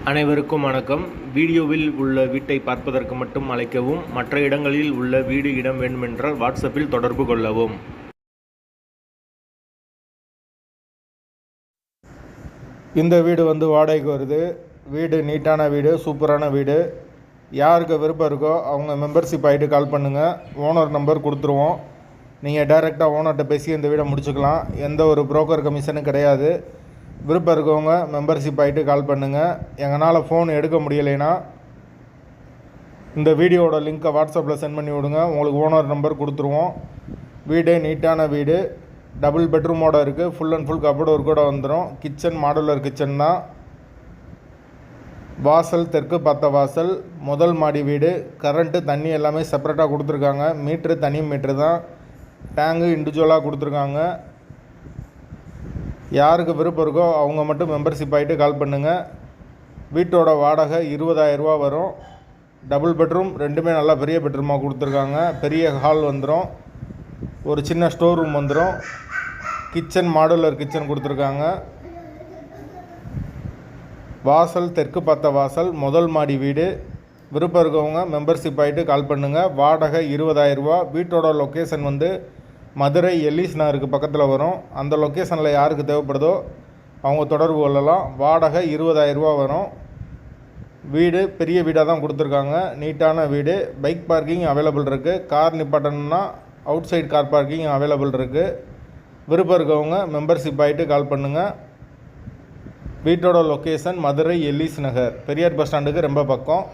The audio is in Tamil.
அனைவருக்கும் வணக்கம். வீடியோவில் உள்ள வீட்டை பார்ப்பதற்கு மட்டும் அழைக்கவும். மற்ற இடங்களில் உள்ள வீடு இடம் வேண்டுமென்றால் வாட்ஸ்அப்பில் தொடர்பு கொள்ளவும். இந்த வீடு வாடகைக்கு வருது. வீடு நீட்டான வீடு, சூப்பரான வீடு. யாருக்கு விருப்பம் இருக்கோ அவங்க மெம்பர்ஷிப் ஆகிட்டு கால் பண்ணுங்கள். ஓனர் நம்பர் கொடுத்துருவோம். நீங்கள் டைரெக்டாக ஓனர்கிட்ட பேசி இந்த வீடை முடிச்சுக்கலாம். எந்த ஒரு புரோக்கர் கமிஷனும் கிடையாது. விருப்பம் இருக்கவங்க மெம்பர்ஷிப் ஆகிட்டு கால் பண்ணுங்கள். எங்களால் ஃபோன் எடுக்க முடியலைன்னா இந்த வீடியோட லிங்க்கை வாட்ஸ்அப்பில் சென்ட் பண்ணி விடுங்க. உங்களுக்கு ஓனர் நம்பர் கொடுத்துருவோம். வீடு நீட்டான வீடு, டபுள் பெட்ரூமோடு இருக்குது. Full and full cupboard work கூட வந்துடும். கிச்சன் மாடுலர் கிச்சன் தான். வாசல் தெற்கு பார்த்த வாசல், முதல் மாடி வீடு. கரண்ட்டு தண்ணி எல்லாமே செப்பரேட்டாக கொடுத்துருக்காங்க. மீட்ரு தனி மீட்ரு தான். டேங்கு இண்டிவிஜுவலாக கொடுத்துருக்காங்க. யாருக்கு விருப்பம் இருக்கோ அவங்க மட்டும் மெம்பர்ஷிப் ஆகிட்டு கால் பண்ணுங்கள். வீட்டோட வாடகை 20,000 ரூபா வரும். டபுள் பெட்ரூம், ரெண்டுமே நல்லா பெரிய பெட்ரூமாக கொடுத்துருக்காங்க. பெரிய ஹால் வந்துடும். ஒரு சின்ன ஸ்டோர் ரூம் வந்துடும். கிச்சன் மாடுலர் கிச்சன் கொடுத்துருக்காங்க. வாசல் தெற்கு பார்த்த வாசல், முதல் மாடி வீடு. விருப்பம் இருக்கவங்க மெம்பர்ஷிப் ஆகிட்டு கால் பண்ணுங்கள். வாடகை 20,000 ரூபா. வீட்டோட லொக்கேஷன் மதுரை எல்லிஸ் நகருக்கு பக்கத்தில் வரும். அந்த லொக்கேஷனில் யாருக்கு தேவைப்படுதோ அவங்க தொடர்பு கொள்ளலாம். வாடகை 20,000 ரூபா வரும். வீடு பெரிய வீடாக தான் கொடுத்துருக்காங்க. நீட்டான வீடு. பைக் பார்க்கிங் அவைலபிள் இருக்குது. கார் நிப்பாட்டணுன்னா outside car parking available இருக்குது. விருப்பம் இருக்கவங்க மெம்பர்ஷிப் ஆகிட்டு கால் பண்ணுங்கள். வீட்டோட லொக்கேஷன் மதுரை எல்லிஸ் நகர், பெரியார் பஸ் ஸ்டாண்டுக்கு ரொம்ப பக்கம்.